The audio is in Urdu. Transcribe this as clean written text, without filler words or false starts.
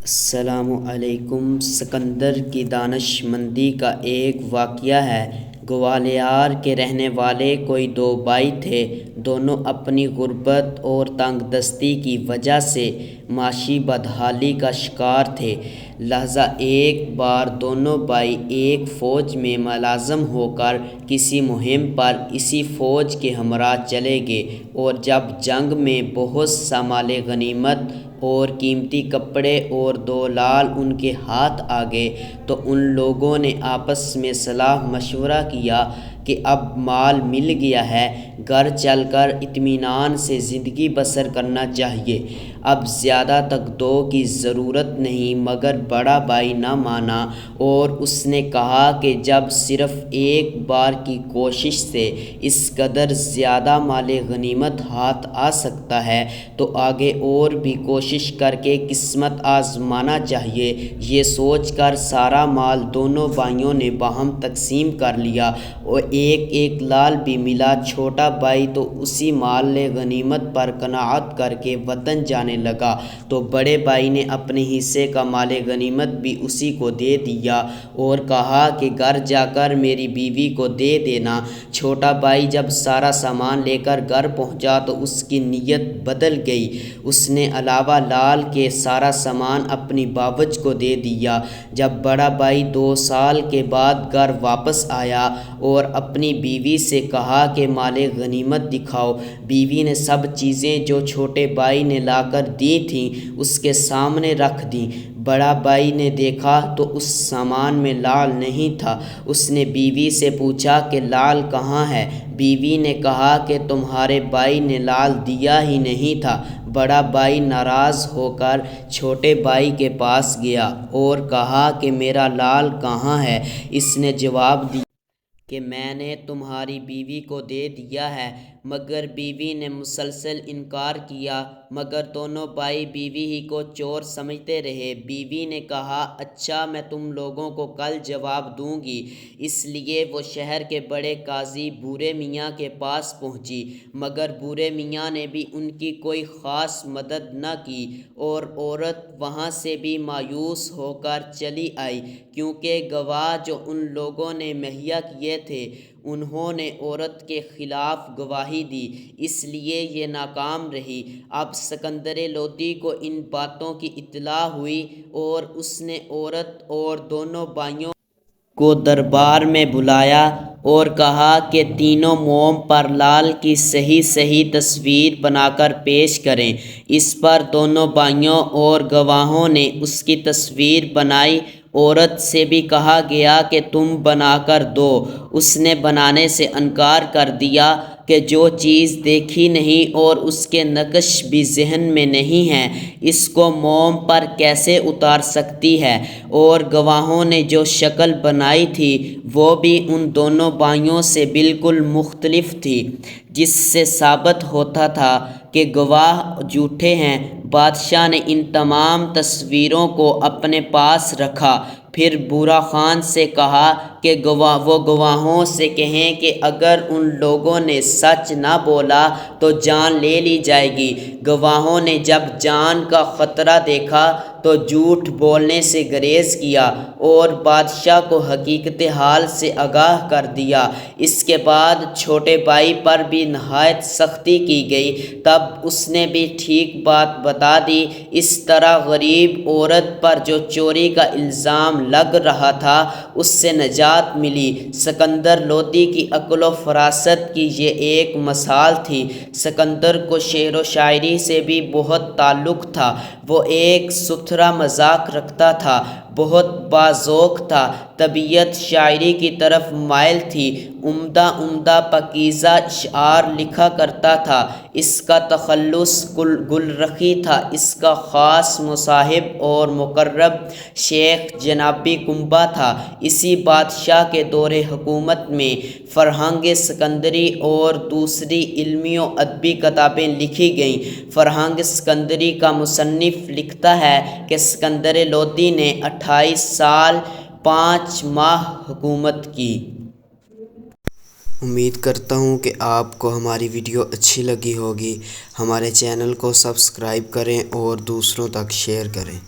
السلام علیکم۔ سکندر کی دانش مندی کا ایک واقعہ ہے۔ گوالیار کے رہنے والے کوئی دو بھائی تھے۔ دونوں اپنی غربت اور تنگ دستی کی وجہ سے معاشی بدحالی کا شکار تھے، لہذا ایک بار دونوں بھائی ایک فوج میں ملازم ہو کر کسی مہم پر اسی فوج کے ہمراہ چلے گئے، اور جب جنگ میں بہت سا مال غنیمت اور قیمتی کپڑے اور دولال ان کے ہاتھ آ گئے تو ان لوگوں نے آپس میں صلاح مشورہ کیا کہ اب مال مل گیا ہے، گھر چل کر اطمینان سے زندگی بسر کرنا چاہیے، اب زیادہ تگدو کی ضرورت نہیں۔ مگر بڑا بھائی نہ مانا اور اس نے کہا کہ جب صرف ایک بار کی کوشش سے اس قدر زیادہ مال غنیمت ہاتھ آ سکتا ہے تو آگے اور بھی کوشش کر کے قسمت آزمانا چاہیے۔ یہ سوچ کر سارا مال دونوں بھائیوں نے باہم تقسیم کر لیا اور ایک ایک لال بھی ملا۔ چھوٹا بھائی تو اسی مال غنیمت پر قناعت کر کے وطن جانے لگا تو بڑے بھائی نے اپنے حصے کا مال غنیمت بھی اسی کو دے دیا اور کہا کہ گھر جا کر میری بیوی کو دے دینا۔ چھوٹا بھائی جب سارا سامان لے کر گھر پہنچا تو اس کی نیت بدل گئی، اس نے علاوہ لال کے سارا سامان اپنی باوج کو دے دیا۔ جب بڑا بھائی 2 سال کے بعد گھر واپس آیا اور اپنی بیوی سے کہا کہ مال غنیمت دکھاؤ، بیوی نے سب چیزیں جو چھوٹے بھائی نے لا کر دی تھیں اس کے سامنے رکھ دیں۔ بڑا بھائی نے دیکھا تو اس سامان میں لال نہیں تھا۔ اس نے بیوی سے پوچھا کہ لال کہاں ہے؟ بیوی نے کہا کہ تمہارے بھائی نے لال دیا ہی نہیں تھا۔ بڑا بھائی ناراض ہو کر چھوٹے بھائی کے پاس گیا اور کہا کہ میرا لال کہاں ہے؟ اس نے جواب دیا کہ میں نے تمہاری بیوی کو دے دیا ہے، مگر بیوی نے مسلسل انکار کیا، مگر دونوں بھائی بیوی ہی کو چور سمجھتے رہے۔ بیوی نے کہا اچھا، میں تم لوگوں کو کل جواب دوں گی۔ اس لیے وہ شہر کے بڑے قاضی بھورے میاں کے پاس پہنچی، مگر بھورے میاں نے بھی ان کی کوئی خاص مدد نہ کی اور عورت وہاں سے بھی مایوس ہو کر چلی آئی، کیونکہ گواہ جو ان لوگوں نے مہیا کیے تھے انہوں نے عورت کے خلاف گواہی دی، اس لیے یہ ناکام رہی۔ اب سکندر لودھی کو ان باتوں کی اطلاع ہوئی اور اس نے عورت اور دونوں بھائیوں کو دربار میں بلایا اور کہا کہ تینوں موم پر لال کی صحیح تصویر بنا کر پیش کریں۔ اس پر دونوں بھائیوں اور گواہوں نے اس کی تصویر بنائی۔ عورت سے بھی کہا گیا کہ تم بنا کر دو، اس نے بنانے سے انکار کر دیا کہ جو چیز دیکھی نہیں اور اس کے نقش بھی ذہن میں نہیں ہیں اس کو موم پر کیسے اتار سکتی ہے؟ اور گواہوں نے جو شکل بنائی تھی وہ بھی ان دونوں بھائیوں سے بالکل مختلف تھی، جس سے ثابت ہوتا تھا کہ گواہ جھوٹے ہیں۔ بادشاہ نے ان تمام تصویروں کو اپنے پاس رکھا، پھر بھورا خان سے کہا کہ وہ گواہوں سے کہیں کہ اگر ان لوگوں نے سچ نہ بولا تو جان لے لی جائے گی۔ گواہوں نے جب جان کا خطرہ دیکھا تو جھوٹ بولنے سے گریز کیا اور بادشاہ کو حقیقت حال سے آگاہ کر دیا۔ اس کے بعد چھوٹے بھائی پر بھی نہایت سختی کی گئی، تب اس نے بھی ٹھیک بات بتا دی۔ اس طرح غریب عورت پر جو چوری کا الزام لگ رہا تھا اس سے نجات ملی۔ سکندر لودھی کی عقل و فراست کی یہ ایک مثال تھی۔ سکندر کو شعر و شاعری سے بھی بہت تعلق تھا، وہ ایک ستھرا مذاق رکھتا تھا، بہت باذوق تھا، طبیعت شاعری کی طرف مائل تھی، عمدہ پاکیزہ اشعار لکھا کرتا تھا۔ اس کا تخلص گلرخی تھا۔ اس کا خاص مصاحب اور مقرب شیخ جنابی کنبہ تھا۔ اسی بادشاہ کے دور حکومت میں فرہنگ سکندری اور دوسری علمی و ادبی کتابیں لکھی گئیں۔ فرہنگ سکندری کا مصنف لکھتا ہے کہ سکندر لودھی نے 28 سال 5 ماہ حکومت کی۔ امید کرتا ہوں کہ آپ کو ہماری ویڈیو اچھی لگی ہوگی۔ ہمارے چینل کو سبسکرائب کریں اور دوسروں تک شیئر کریں۔